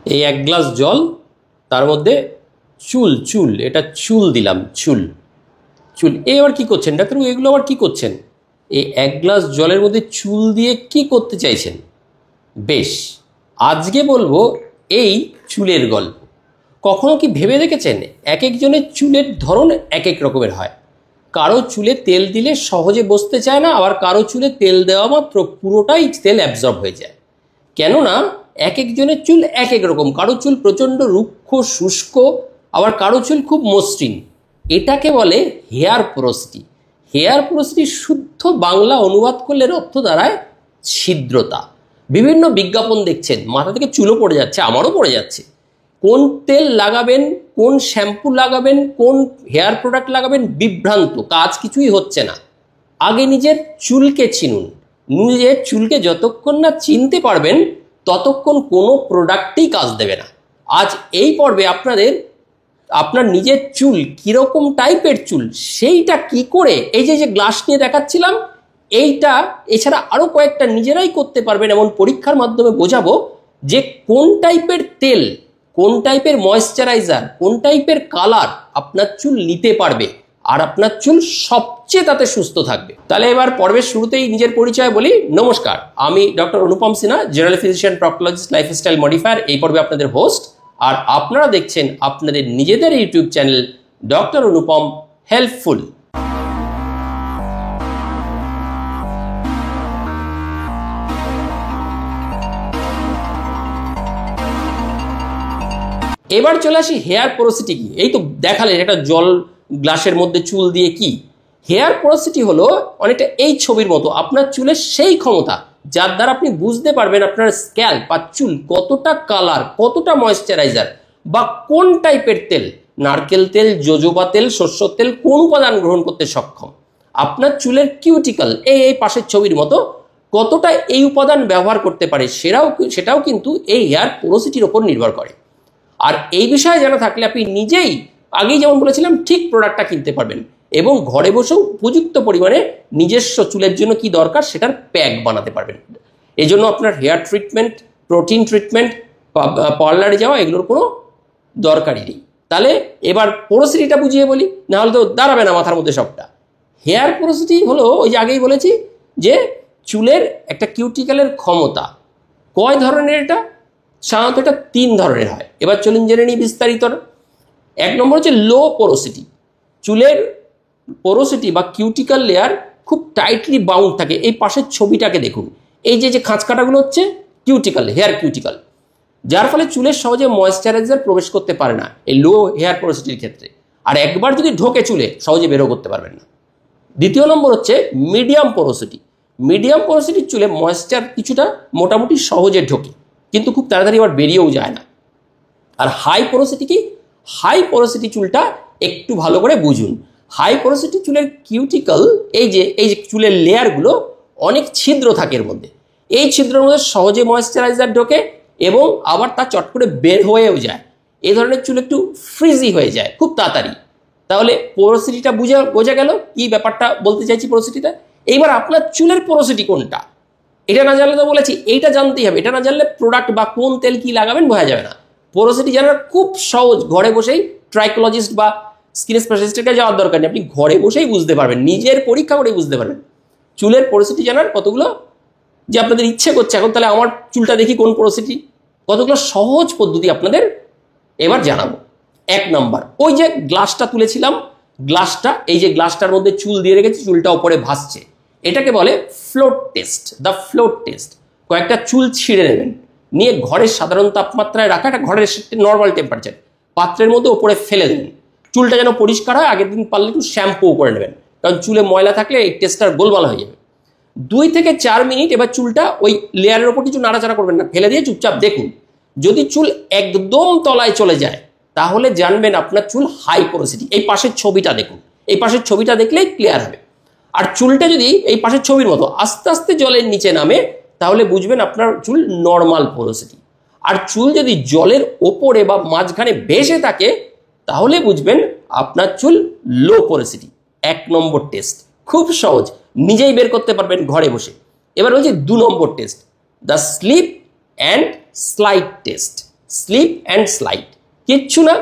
এই 1 গ্লাস জল, তার মধ্যে চুল চুল এটা চুল দিলাম, চুল চুল। এবার কি করছেন ডাক্তারবাবু, এগুলো আবার কি করছেন? এই 1 গ্লাস জলের মধ্যে চুল দিয়ে কি করতে চাইছেন? বেশ, আজকে বলবো এই চুলের গল্প। কখনো কি ভেবে দেখেছেন, এক একজনের চুলের ধরন এক এক রকমের হয়। কারো চুলে তেল দিলে সহজে বসতে চায় না, আবার কারো চুলে তেল দেওয়া মাত্র পুরোটাই তেল অ্যাবজর্ব হয়ে যায়। কেননা এক একজনের চুল এক এক রকম। কারো চুল প্রচণ্ড রুক্ষ শুষ্ক, আবার কারো চুল খুব মসৃণ। এটাকে বলে হেয়ার পোরোসিটি। হেয়ার পোরোসিটি শুদ্ধ বাংলা অনুবাদ করলে অর্থ দাঁড়ায় ছিদ্রতা। বিভিন্ন বিজ্ঞাপন দেখছেন, মাথা থেকে চুলও পড়ে যাচ্ছে, আমারও পড়ে যাচ্ছে। কোন তেল লাগাবেন, কোন শ্যাম্পু লাগাবেন, কোন হেয়ার প্রোডাক্ট লাগাবেন, বিভ্রান্ত, কাজ কিছুই হচ্ছে না। আগে নিজের চুলকে চিনুন। নিজের চুলকে যতক্ষণ না চিনতে পারবেন ততক্ষণ কোনো প্রোডাক্টই কাজ দেবে না। আজ এই পর্বে আপনার নিজের চুল কীরকম টাইপের চুল, সেইটা কি করে, এই যে গ্লাস নিয়ে দেখাচ্ছিলাম এইটা, এছাড়া আরও কয়েকটা নিজেরাই করতে পারবেন এমন পরীক্ষার মাধ্যমে বোঝাবো যে কোন টাইপের তেল, কোন টাইপের ময়েশ্চারাইজার, কোন টাইপের কালার আপনার চুল নিতে পারবে আর আপনার চুল সবচেয়ে তাতে সুস্থ থাকবে। তাহলে এবার পর্বের শুরুতেই নিজের পরিচয় বলি। নমস্কার, আমি doctor Anupam Sinha, general physician, proctologist, lifestyle modifier, এই পর্বে আপনাদের হোস্ট। আর আপনারা দেখছেন আপনাদের নিজেদের YouTube channel doctor Anupam helpful. এবার চলে আসি হেয়ার পোরোসিটি কি। এই তো দেখালেন একটা জল গ্লাসের মধ্যে চুল দিয়ে কি। হেয়ার পোরোসিটি হলো অনেকটা এই ছবির মতো, আপনার চুলের সেই ক্ষমতা যার দ্বারা আপনি বুঝতে পারবেন আপনার স্ক্যাল্প বা চুল কতটা কালার, কতটা ময়েশ্চারাইজার বা কোন টাইপের তেল, নারকেল তেল, জোজোবা তেল, শস্যর তেল, কোন উপাদান গ্রহণ করতে সক্ষম। আপনার চুলের কিউটিকল এই পাশের ছবির মতো কতটা এই উপাদান ব্যবহার করতে পারে, সেটাও কিন্তু এই হেয়ার পোরোসিটির ওপর নির্ভর করে। আর এই বিষয়ে জানা থাকলে আপনি নিজেই, আগেই যেমন বলেছিলাম, ঠিক প্রোডাক্টটা কিনতে পারবেন এবং ঘরে বসেও উপযুক্ত পরিমাণে নিজস্ব চুলের জন্য কি দরকার সেটার প্যাক বানাতে পারবেন। এই জন্য আপনার হেয়ার ট্রিটমেন্ট, প্রোটিন ট্রিটমেন্ট, পার্লারে যাওয়া এগুলোর কোনো দরকারই নেই। তাহলে এবার পোরোসিটিটা বুঝিয়ে বলি, নাহলে তো দাঁড়াবে না মাথার মধ্যে সবটা। হেয়ার পোরোসিটি হলো ওই যে আগেই বলেছি যে চুলের একটা কিউটিক্যালের ক্ষমতা। কয় ধরনের এটা? সাধারণত এটা 3 ধরনের হয়। এবার চলুন জেনে নিই বিস্তারিত। 1 নম্বর হচ্ছে লো পোরোসিটি। চুলের পোরোসিটি বা কিউটিক্যাল লেয়ার খুব টাইটলি বাউন্ড থাকে। এই পাশের ছবিটাকে দেখুন, এই যে খাঁজকাটাগুলো হচ্ছে কিউটিক্যাল, হেয়ার কিউটিক্যাল, যার ফলে চুলের সহজে ময়েশ্চারাইজার প্রবেশ করতে পারে না এই লো হেয়ার পোরোসিটির ক্ষেত্রে। আর একবার যদি ঢোকে চুলে সহজে বেরো করতে পারবেন না। 2 নম্বর হচ্ছে মিডিয়াম পোরোসিটি। মিডিয়াম পোরোসিটির চুলে ময়েশ্চার কিছুটা মোটামুটি সহজে ঢোকে, কিন্তু খুব তাড়াতাড়ি আবার বেরিয়েও যায় না। আর হাই পোরোসিটি কি? হাই পোরোসিটি চুলটা একটু ভালো করে বুঝুন। হাই পোরোসিটি চুলের কিউটিক্যাল, এই যে চুলের লেয়ারগুলো অনেক ছিদ্র থাকে এর মধ্যে। এই ছিদ্রের মধ্যে সহজে ময়েশ্চারাইজার ঢোকে এবং আবার তা চট করে বের হয়েও যায়। এই ধরনের চুল একটু ফ্রিজি হয়ে যায় খুব তাড়াতাড়ি। তাহলে পোরোসিটিটা বোঝা গেল কি ব্যাপারটা বলতে চাইছি পোরোসিটিটা। এইবার আপনার চুলের পোরোসিটি কোনটা, এটা না জানলে তো বলেছি এইটা জানতেই হবে। এটা না জানলে প্রোডাক্ট বা কোন তেল কি লাগাবেন বোঝা যাবে না। পোরোসিটি জানার খুব সহজ, ঘরে বসেই ট্রাইকোলজিস্ট বা স্কিন স্পেশালিস্টের কাছে যাওয়ার দরকার নেই, আপনি ঘরে বসেই বুঝতে পারবেন, নিজের পরীক্ষা করে বুঝতে পারবেন। চুলের পোরোসিটি জানার কতগুলো যে আপনাদের ইচ্ছে করছে এখন তাহলে আমার চুলটা দেখি কোন পোরোসিটি, কতগুলো সহজ পদ্ধতি আপনাদের এবার জানাবো। 1 নম্বর, ওই যে গ্লাসটা তুলেছিলাম, গ্লাসটা, এই যে গ্লাসটার মধ্যে চুল দিয়ে রেখেছি, চুলটা উপরে ভাসছে, এটাকে বলে float test. The float test. কয়েকটা চুল ছিঁড়ে নেবেন, নিয়ে ঘরের সাধারণ তাপমাত্রায় রাখা, একটা ঘরের নর্মাল টেম্পারেচার পাত্রের মধ্যে ওপরে ফেলে দেবেন। চুলটা যেন পরিষ্কার হয়, আগের দিন পারলে একটু শ্যাম্পুও করে নেবেন, কারণ চুলে ময়লা থাকলে এই টেস্টটা গোলমাল হয়ে যাবে। 2 থেকে 4 মিনিট এবার চুলটা ওই লেয়ারের ওপর কিছু নাড়াচাড়া করবেন না, ফেলে দিয়ে চুপচাপ দেখুন। যদি চুল একদম তলায় চলে যায় তাহলে জানবেন আপনার চুল হাই পোরোসিটি। এই পাশের ছবিটা দেখুন, এই পাশের ছবিটা দেখলেই ক্লিয়ার হবে। আর চুলটা যদি এই পাশের ছবির মতো আস্তে আস্তে জলের নিচে নামে তাহলে বুঝবেন আপনার চুল নর্মাল পোরোসিটি। আর চুল যদি জলের ওপরে বা মাঝখানে ভেসে থাকে তাহলে বুঝবেন আপনার চুল লো পোরোসিটি। 1 নম্বর টেস্ট খুব সহজ, নিজেই বের করতে পারবেন ঘরে বসে। এবার হচ্ছে 2 number test, the slip and slide test. Slip and slide. কিচ্ছু না,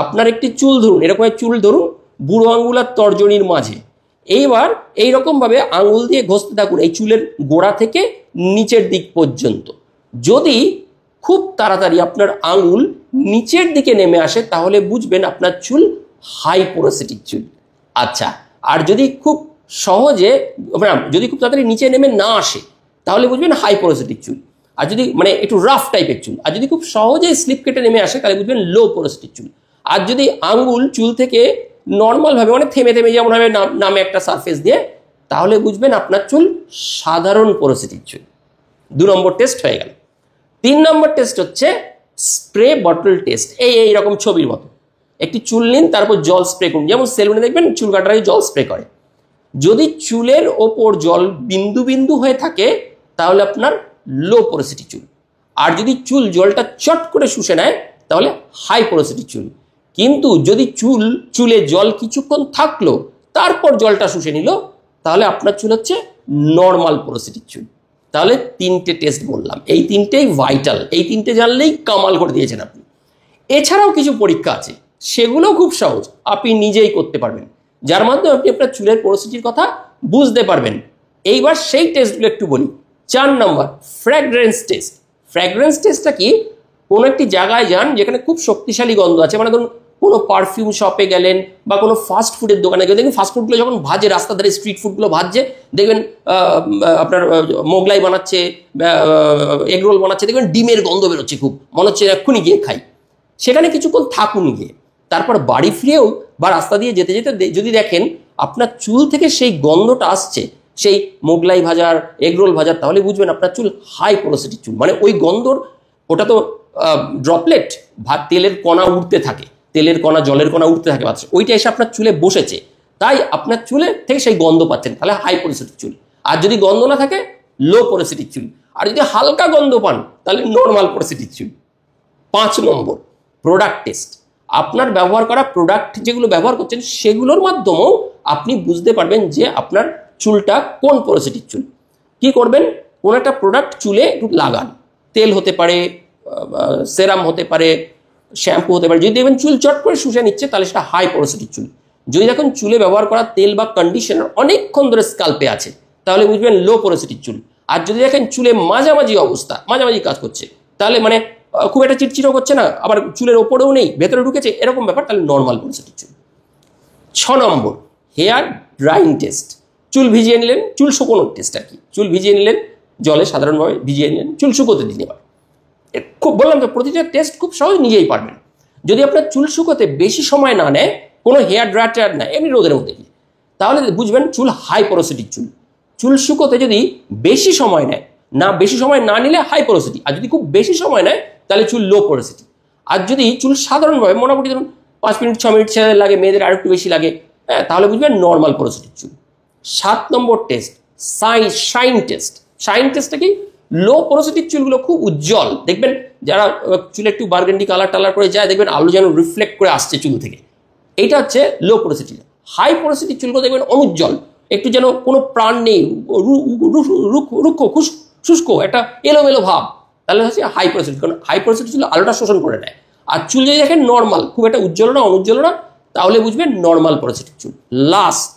আপনার একটি চুল ধরুন, এরকম চুল ধরুন বুড়ো আঙ্গুল আর তর্জনীর মাঝে। এইবার এইরকমভাবে আঙুল দিয়ে ঘষতে থাকুন এই চুলের গোড়া থেকে নিচের দিক পর্যন্ত। যদি খুব তাড়াতাড়ি আপনার আঙুল নিচের দিকে নেমে আসে তাহলে বুঝবেন আপনার চুল হাই পোরোসিটির চুল। আচ্ছা, আর যদি খুব সহজে যদি খুব তাড়াতাড়ি নিচে নেমে না আসে তাহলে বুঝবেন হাই পোরোসিটির চুল। আর যদি মানে একটু রাফ টাইপের চুল, আর যদি খুব সহজে স্লিপ কেটে নেমে আসে তাহলে বুঝবেন লো পোরোসিটির চুল। আর যদি আঙ্গুল চুল থেকে নর্মালভাবে মানে থেমে থেমে যেমন ভাবে নামে একটা সারফেস দিয়ে, তাহলে বুঝবেন আপনার চুল সাধারণ পোরোসিটির চুল। 2 নম্বর টেস্ট হয়ে গেল। 3 নম্বর টেস্ট হচ্ছে স্প্রে বটল টেস্ট। এইরকম ছবির মতো একটি চুল নিন, তারপর জল স্প্রে করুন, যেমন সেলুনে দেখবেন চুল কাটার আগে জল স্প্রে করে। যদি চুলের ওপর জল বিন্দু বিন্দু হয়ে থাকে তাহলে আপনার লো পোরোসিটি চুল। আর যদি চুল জলটা চট করে শুষে নেয় তাহলে হাই পোরোসিটি চুল। কিন্তু যদি চুলে জল কিছুক্ষণ থাকলো তারপর জলটা শুষে নিল তাহলে আপনার চুল হচ্ছে নর্মাল পোরোসিটির চুল। তাহলে 3টে টেস্ট বললাম, এই 3টেই ভাইটাল, এই 3টে জানলেই কামাল করে দিয়েছেন আপনি। এছাড়াও কিছু পরীক্ষা আছে, সেগুলোও খুব সহজ, আপনি নিজেই করতে পারবেন, যার মাধ্যমে আপনি আপনার চুলের পোরোসিটির কথা বুঝতে পারবেন। এইবার সেই টেস্টগুলো একটু বলি। 4 নম্বর ফ্র্যাগ্রেন্স টেস্ট। ফ্র্যাগ্রেন্স টেস্টটা কি? কোনো একটি জায়গায় যান যেখানে খুব শক্তিশালী গন্ধ আছে, মানে ধরুন কোনো পারফিউম শপে গেলেন বা কোনো ফাস্ট ফুডের দোকানে গেলেন, দেখবেন ফাস্ট ফুডগুলো যখন ভাজে, রাস্তা ধারে স্ট্রিট ফুডগুলো ভাজছে, দেখবেন আপনার মোগলাই বানাচ্ছে, এগরোল বানাচ্ছে, দেখবেন ডিমের গন্ধ বেরোচ্ছে, খুব মনে হচ্ছে এক্ষুনি গিয়ে খাই। সেখানে কিছুক্ষণ থাকুন গিয়ে, তারপর বাড়ি ফিরেও বা রাস্তা দিয়ে যেতে যেতে যদি দেখেন আপনার চুল থেকে সেই গন্ধটা আসছে, সেই মোগলাই ভাজার, এগরোল ভাজার, তাহলে বুঝবেন আপনার চুল হাই পোরোসিটির চুল। মানে ওই গন্ধর, ওটা তো ড্রপলেট, তেলের কণা উঠতে থাকে, তেলের কণা জলের কণা উঠতে থাকে বাতাসে, ওইটা এসে আপনার চুলে বসেছে, তাই আপনার চুলে থেকে সেই গন্ধ পাচ্ছেন, তাহলে হাই পোরোসিটির চুল। আর যদি গন্ধ না থাকে লো পোরোসিটির চুল। আর যদি হালকা গন্ধ পান তাহলে নর্মাল পোরোসিটির চুল। 5 নম্বর প্রোডাক্ট টেস্ট। আপনার ব্যবহার করা প্রোডাক্ট যেগুলো ব্যবহার করছেন সেগুলোর মাধ্যমেও আপনি বুঝতে পারবেন যে আপনার চুলটা কোন পোরোসিটির চুল। কি করবেন? কোন একটা প্রোডাক্ট চুলে একটু লাগান, তেল হতে পারে, সেরাম হতে পারে, শ্যাম্পু হতে পারে। যদি দেখবেন চুল চট করে শুষে নিচ্ছে তাহলে সেটা হাই পোরোসিটির চুল। যদি দেখুন চুলে ব্যবহার করা তেল বা কন্ডিশনার অনেকক্ষণ ধরে স্কাল্পে আছে তাহলে বুঝবেন লো পোরোসিটির চুল। আর যদি দেখেন চুলে মাঝামাঝি অবস্থা, মাঝামাঝি কাজ করছে, তাহলে মানে খুব একটা চিটচিটও করছে না, আবার চুলের ওপরেও নেই, ভেতরে ঢুকেছে, এরকম ব্যাপার, তাহলে নর্মাল পোরোসিটির চুল। 6 নম্বর হেয়ার ড্রাইং টেস্ট। চুল ভিজিয়ে নিলেন, চুল শুকোনোর টেস্ট আর কি। চুল ভিজিয়ে নিলেন জলে, সাধারণভাবে ভিজিয়ে নিলেন, চুল শুকোতে দিন। এবার খুব বললাম তো প্রতিটা টেস্ট খুব সহজ, নিজেই পারবেন। যদি আপনার চুল শুকোতে বেশি সময় না নেয়, কোনো হেয়ার ড্রায়ার না, এমনি রোদের মধ্যে গিয়ে, তাহলে বুঝবেন চুল হাই পোরোসিটির চুল। চুল শুকোতে যদি বেশি সময় নেয় না, বেশি সময় না নিলে হাই পোরোসিটি, আর যদি খুব বেশি সময় নেয় তাহলে চুল লো পোরোসিটি। আর যদি চুল সাধারণভাবে মোটামুটি ধরুন 5 মিনিট 6 মিনিট ছেড়ে লাগে, মেয়েদের আর একটু বেশি লাগে, হ্যাঁ, তাহলে বুঝবেন নর্মাল পোরোসিটির চুল। 7 নম্বর টেস্ট শাইন টেস্ট। শাইন টেস্টটা কি? লো পোরোসিটির চুলগুলো খুব উজ্জ্বল, দেখবেন যারা চুলে একটু বার্গেন্ডি কালার টালার করে যায়, দেখবেন আলো যেন রিফ্লেক্ট করে আসছে চুল থেকে, এইটা হচ্ছে লো পোরোসিটি। হাই পোরোসিটির চুলগুলো দেখবেন অনুজ্জ্বল, একটু যেন কোনো প্রাণ নেই, রুক্ষ শুষ্ক, একটা এলোমেলো ভাব, তাহলে হচ্ছে হাই পোরোসিটি। কারণ হাই পোরোসিটি চুল আলোটা শোষণ করে নেয়। আর চুল যদি দেখেন নর্মাল, খুব একটা উজ্জ্বল না, অনুজ্জ্বল না, তাহলে বুঝবেন নর্মাল পোরোসিটির চুল। Last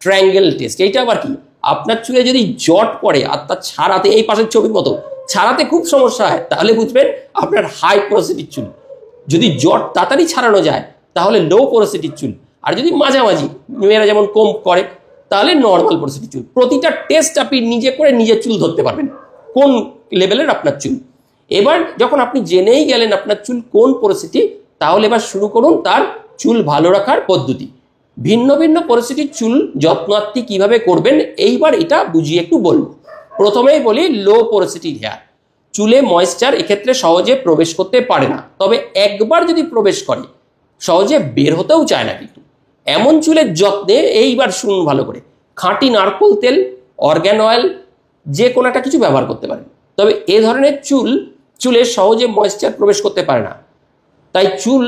triangle test. এইটা আবার কি? আপনার চুলে যদি জট পড়ে আর তার ছাড়াতে, এই পাশের ছবির মতো ছাড়াতে খুব সমস্যা হয়, তাহলে বুঝবেন আপনার হাই পোরোসিটির চুল। যদি জট তাড়াতাড়ি ছাড়ানো যায় তাহলে লো পোরোসিটির চুল। আর যদি মাঝামাঝি, মেয়েরা যেমন কম করে, তাহলে নর্মাল পোরোসিটির চুল। প্রতিটা টেস্ট আপনি নিজে করে নিজের চুল ধরতে পারবেন কোন লেভেলের আপনার চুল। এবার যখন আপনি জেনেই গেলেন আপনার চুল কোন পোরোসিটি, তাহলে এবার শুরু করুন তার চুল ভালো রাখার পদ্ধতি। ভিন্ন ভিন্ন পোরোসিটির চুল যত্নার্থী কিভাবে করবেন এইবার এটা বুঝিয়ে একটু বলবো। প্রথমেই বলি লো পোরোসিটি হেয়ার। চুলে ময়েশ্চার এক্ষেত্রে সহজে প্রবেশ করতে পারে না, তবে একবার যদি প্রবেশ করে সহজে বের হতেও চায় না। কিন্তু এমন চুলের যত্নে এইবার শুনুন ভালো করে, খাঁটি নারকেল তেল, অর্গ্যান অয়েল, যে কোনো একটা কিছু ব্যবহার করতে পারেন। তবে এ ধরনের চুলে সহজে ময়েশ্চার প্রবেশ করতে পারে না, তাই চুল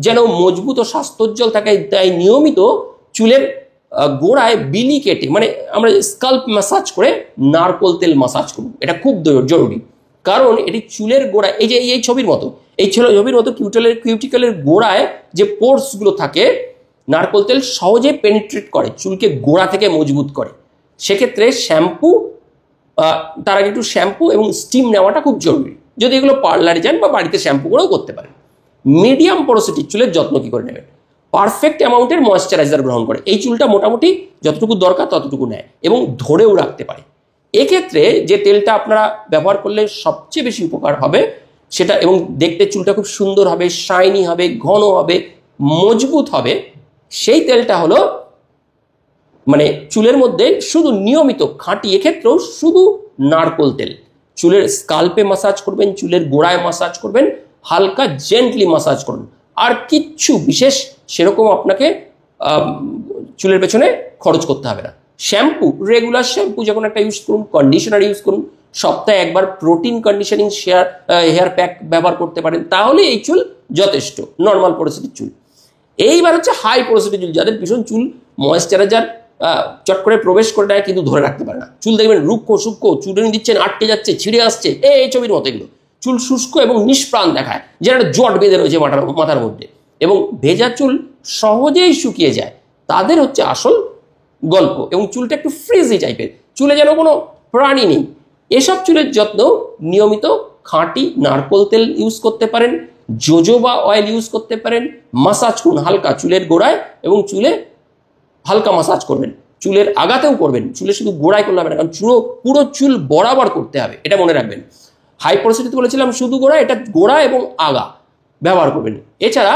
যেন মজবুত ও স্বাস্থ্যোজ্জ্বল থাকে, তাই নিয়মিত চুলের গোড়ায় বিলি কেটে, মানে আমরা স্কাল্প ম্যাসাজ করে নারকেল তেল ম্যাসাজ করব। এটা খুব জরুরি, কারণ এটি চুলের গোড়ায়, এই যে এই ছবির মতো এই ছবির মতো কিউটিক্যালের গোড়ায় যে পোর্সগুলো থাকে নারকোল তেল সহজে পেনিট্রেট করে, চুলকে গোড়া থেকে মজবুত করে। সেক্ষেত্রে শ্যাম্পু, তার আগে একটু শ্যাম্পু এবং স্টিম নেওয়াটা খুব জরুরি। যদি এগুলো পার্লারে যান বা বাড়িতে শ্যাম্পু করেও করতে পারেন। মিডিয়াম পোরোসিটির চুলের যত্ন কি করে নেবেন? পারফেক্ট অ্যামাউন্টের ময়েশ্চারাইজার গ্রহণ করে। এই চুলটা মোটামুটি যতটুকু দরকার ততটুকু নেয় এবং ধরেও রাখতে পারে। এক্ষেত্রে যে তেলটা আপনারা ব্যবহার করলে সবচেয়ে বেশি উপকার হবে সেটা, এবং দেখতে চুলটা খুব সুন্দর হবে, শাইনি হবে, ঘন হবে, মজবুত হবে, সেই তেলটা হলো মানে চুলের মধ্যে শুধু নিয়মিত খাঁটি, এক্ষেত্রেও শুধু নারকোল তেল। চুলের স্কাল্পে মাসাজ করবেন, চুলের গোড়ায় মাসাজ করবেন, হালকা জেন্টলি মাসাজ করুন। আর কিচ্ছু বিশেষ সেরকম আপনাকে চুলের পেছনে খরচ করতে হবে না। শ্যাম্পু, রেগুলার শ্যাম্পু যখন একটা ইউজ করুন, কন্ডিশনার ইউজ করুন, সপ্তাহে একবার প্রোটিন কন্ডিশনিং হেয়ার প্যাক ব্যবহার করতে পারেন, তাহলে এই চুল যথেষ্ট নর্মাল পোরোসিটির চুল। এইবার হচ্ছে হাই পোরোসিটির চুল, যাদের ভীষণ চুল ময়েশ্চারাইজার চট করে প্রবেশ করে নেয় কিন্তু ধরে রাখতে পারে না। চুল দেখবেন রুক্ষ সূক্ষ্ম, চুলনি দিচ্ছেন আটকে যাচ্ছে, ছিঁড়ে আসছে, এই ছবির মতো এগুলো। চুল শুষ্ক এবং নিষ্প্রাণ দেখায়, যেন একটা জট বেঁধে রয়েছে মাথার মধ্যে, এবং ভেজা চুল সহজেই শুকিয়ে যায়, তাদের হচ্ছে আসল গল্প। এবং চুলটা একটু ফ্রিজি টাইপের, চুলে যেন কোনো প্রাণী নেই। এসব চুলের যত্ন নিয়মিত খাঁটি নারকোল তেল ইউজ করতে পারেন, জোজোবা অয়েল ইউজ করতে পারেন, মাসাজ করুন হালকা চুলের গোড়ায়, এবং চুলে হালকা মাসাজ করবেন, চুলের আগাতেও করবেন, চুলে শুধু গোড়ায় করলে হবে না, কারণ পুরো চুল বরাবর করতে হবে, এটা মনে রাখবেন। হাই পোরোসিটিতে বলেছিলাম শুধু গোড়া, এটা গোড়া এবং আগা ব্যবহার করবেন। এছাড়া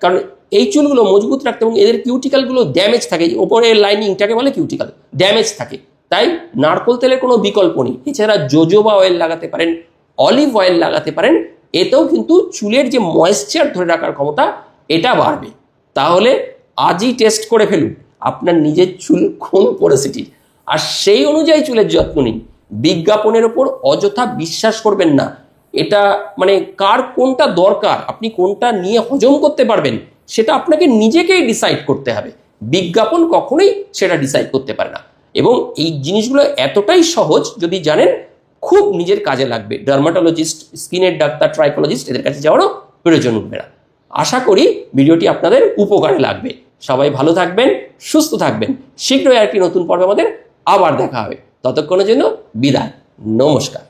কারণ এই চুলগুলো মজবুত রাখতে এবং এদের কিউটিক্যালগুলো ড্যামেজ থাকে, ওপরের লাইনিংটাকে বলে কিউটিক্যাল, ড্যামেজ থাকে, তাই নারকোল তেলের কোনো বিকল্প নেই। এছাড়া জোজোবা অয়েল লাগাতে পারেন, অলিভ অয়েল লাগাতে পারেন, এতেও কিন্তু চুলের যে ময়েশ্চার ধরে রাখার ক্ষমতা এটা বাড়বে। তাহলে আজই টেস্ট করে ফেলুন আপনার নিজের চুল কোন পোরোসিটি, আর সেই অনুযায়ী চুলের যত্ন নিন। বিজ্ঞাপনের ওপর অযথা বিশ্বাস করবেন না। এটা মানে কার কোনটা দরকার, আপনি কোনটা নিয়ে হজম করতে পারবেন, সেটা আপনাকে নিজেকেই ডিসাইড করতে হবে। বিজ্ঞাপন কখনোই সেটা ডিসাইড করতে পারে না। এবং এই জিনিসগুলো এতটাই সহজ, যদি জানেন খুব নিজের কাজে লাগবে। ডার্মাটোলজিস্ট, স্কিনের ডাক্তার, ট্রাইকোলজিস্ট এদের কাছে যাওয়ারও প্রয়োজন উঠবে না। আশা করি ভিডিওটি আপনাদের উপকারে লাগবে। সবাই ভালো থাকবেন, সুস্থ থাকবেন। শীঘ্রই আরেকটি নতুন পর্বে আমাদের আবার দেখা হবে। ততক্ষণের জন্য বিদায়, নমস্কার।